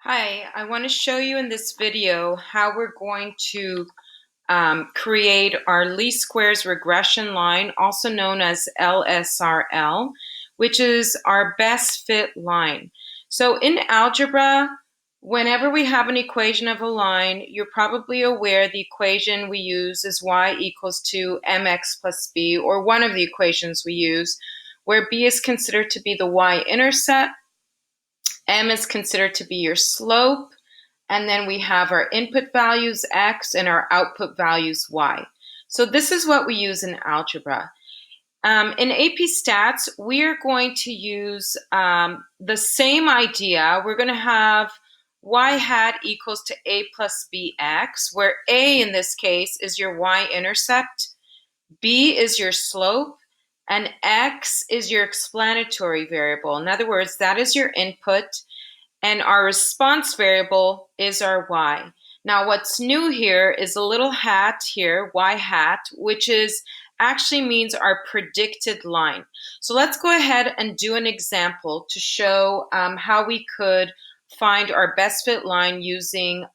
Hi, I want to show you in this video how we're going to create our least squares regression line, also known as LSRL, which is our best fit line. So in algebra, whenever we have an equation of a line, you're probably aware the equation we use is y equals to mx plus b, or one of the equations we use, where b is considered to be the y-intercept, m is considered to be your slope, and then we have our input values x and our output values y. So this is what we use in algebra. In AP Stats, we are going to use the same idea. We're going to have y hat equals to a plus bx, where a in this case is your y-intercept, b is your slope, and x is your explanatory variable. In other words, that is your input, and our response variable is our y. Now what's new here is a little hat here, y hat, which actually means our predicted line. So let's go ahead and do an example to show how we could find our best fit line using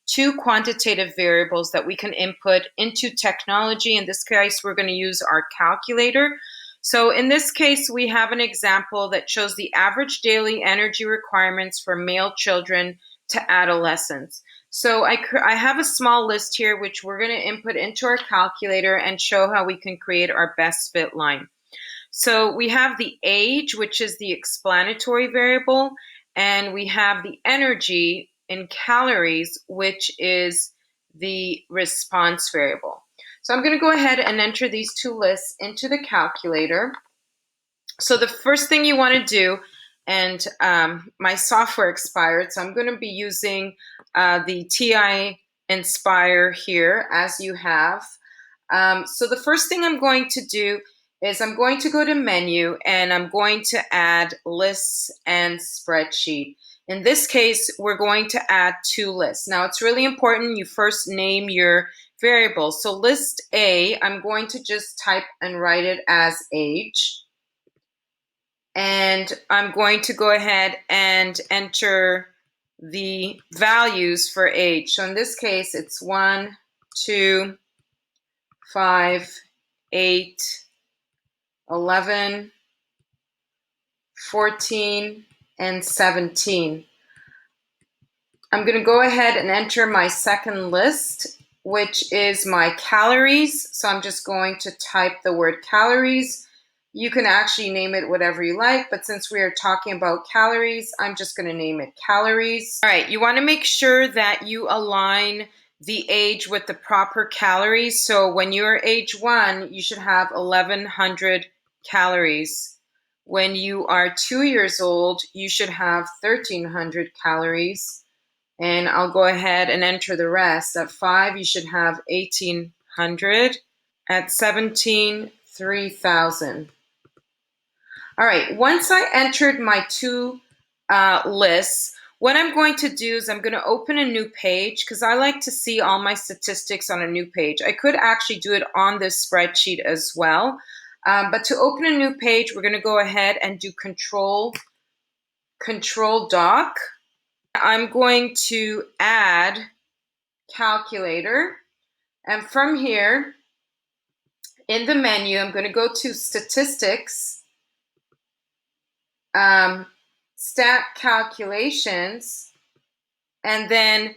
two quantitative variables that we can input into technology. In this case, we're going to use our calculator. So in this case, we have an example that shows the average daily energy requirements for male children to adolescents. So I have a small list here, which we're going to input into our calculator and show how we can create our best fit line. So we have the age, which is the explanatory variable, and we have the energy in calories, which is the response variable. So I'm going to go ahead and enter these two lists into the calculator. So the first thing you want to do, and my software expired, so I'm going to be using the TI Inspire here, as you have. So the first thing I'm going to do is I'm going to go to menu and I'm going to add lists and spreadsheet. In this case, we're going to add two lists. Now it's really important you first name your variables. So list A, I'm going to just type and write it as age. And I'm going to go ahead and enter the values for age. So in this case, it's 1, 2, 5, 8, 11, 14, and 17. I'm going to go ahead and enter my second list, which is my calories. So I'm just going to type the word calories. You can actually name it whatever you like, but since we are talking about calories, I'm just going to name it calories. All right, you want to make sure that you align the age with the proper calories. So when you're age 1, you should have 1100 calories. When you are 2 years old, you should have 1300 calories. And I'll go ahead and enter the rest. At 5, you should have 1800. At 17, 3000. All right, once I entered my two lists, what I'm going to do is I'm going to open a new page because I like to see all my statistics on a new page. I could actually do it on this spreadsheet as well. But to open a new page, we're going to go ahead and do Control Doc. I'm going to add calculator. And from here, in the menu, I'm going to go to Statistics, Stat Calculations, and then,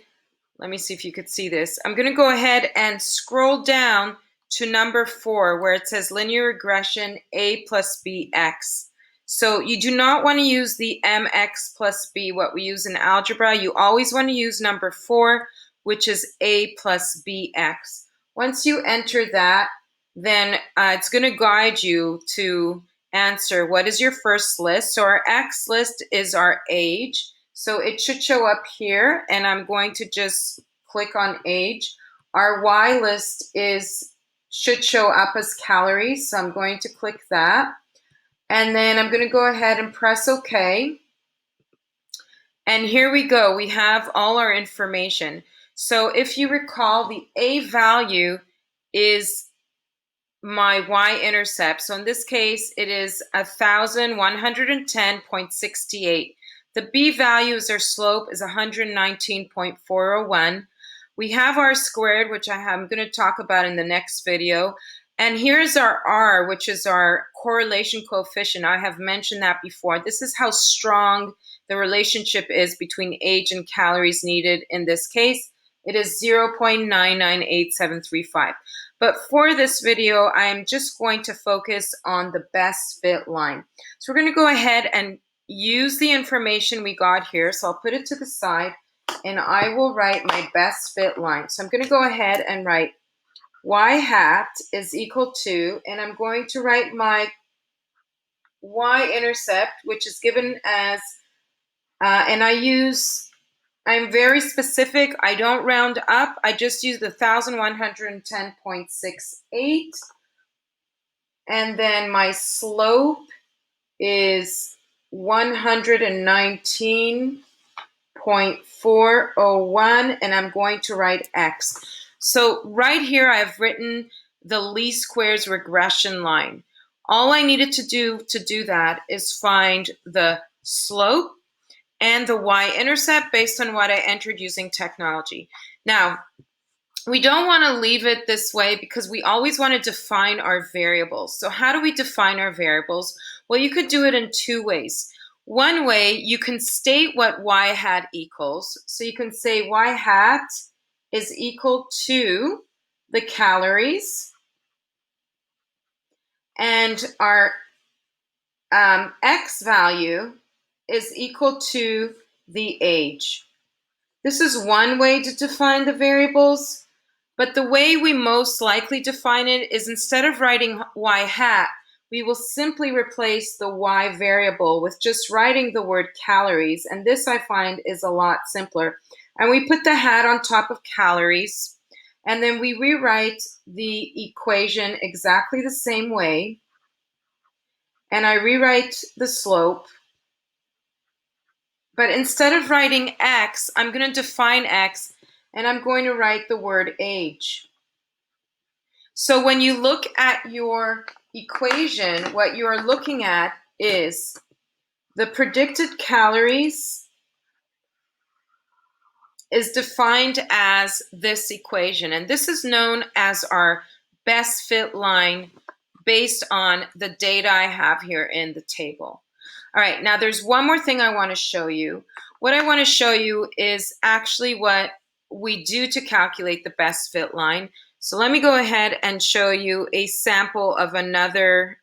let me see if you could see this. I'm going to go ahead and scroll down to number 4, where it says Linear Regression A plus BX. So you do not want to use the mx plus b, what we use in algebra. You always want to use number 4, which is a plus bx. Once you enter that, then it's going to guide you to answer what is your first list. So our X list is our age. So it should show up here, and I'm going to just click on age. Our Y list should show up as calories, so I'm going to click that. And then I'm going to go ahead and press OK. And here we go. We have all our information. So if you recall, the A value is my y-intercept. So in this case, it is 1,110.68. The B value is our slope is 119.401. We have R squared, which I'm going to talk about in the next video. And here's our R, which is our correlation coefficient. I have mentioned that before. This is how strong the relationship is between age and calories needed in this case. It is 0.998735. But for this video, I am just going to focus on the best fit line. So we're going to go ahead and use the information we got here. So I'll put it to the side and I will write my best fit line. So I'm going to go ahead and write y hat is equal to, and I'm going to write my y-intercept, which is given as, and I'm very specific. I don't round up. I just use the 1110.68. And then my slope is 119.401, and I'm going to write x. So right here, I've written the least squares regression line. All I needed to do that is find the slope and the y-intercept based on what I entered using technology. Now, we don't want to leave it this way because we always want to define our variables. So how do we define our variables? Well, you could do it in two ways. One way, you can state what y hat equals. So you can say y hat is equal to the calories, and our x value is equal to the age. This is one way to define the variables, but the way we most likely define it is instead of writing y hat, we will simply replace the y variable with just writing the word calories, and this I find is a lot simpler. And we put the hat on top of calories, and then we rewrite the equation exactly the same way, and I rewrite the slope. But instead of writing x, I'm going to define x, and I'm going to write the word age. So when you look at your equation, what you are looking at is the predicted calories is defined as this equation, and this is known as our best fit line based on the data I have here in the table. All right, now there's one more thing I want to show you. What I want to show you is actually what we do to calculate the best fit line. So let me go ahead and show you a sample of another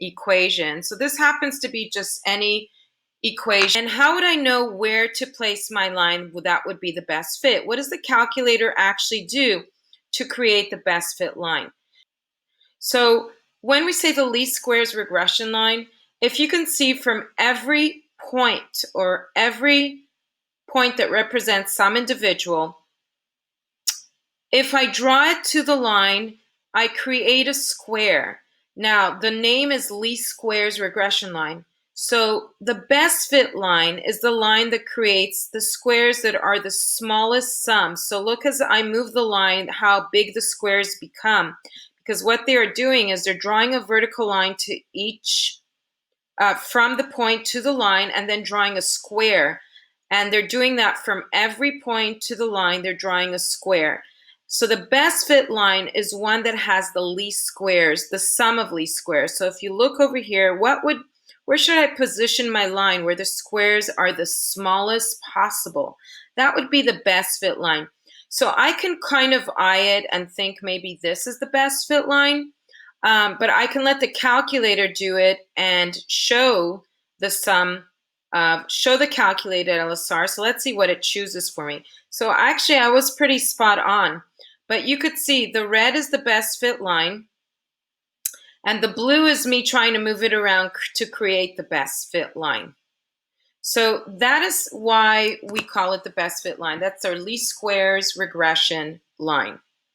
equation. So this happens to be just any equation. And how would I know where to place my line that would be the best fit? What does the calculator actually do to create the best fit line? So when we say the least squares regression line, if you can see from every point or every point that represents some individual, if I draw it to the line, I create a square. Now, the name is least squares regression line. So the best fit line is the line that creates the squares that are the smallest sum. So look as I move the line, how big the squares become. Because what they are doing is they're drawing a vertical line to each, from the point to the line, and then drawing a square. And they're doing that from every point to the line, they're drawing a square. So the best fit line is one that has the least squares, the sum of least squares. So if you look over here, where should I position my line where the squares are the smallest possible? That would be the best fit line. So I can kind of eye it and think maybe this is the best fit line, but I can let the calculator do it and show the sum, show the calculated LSR. So let's see what it chooses for me. So actually I was pretty spot on, but you could see the red is the best fit line, and the blue is me trying to move it around to create the best fit line. So that is why we call it the best fit line. That's our least squares regression line.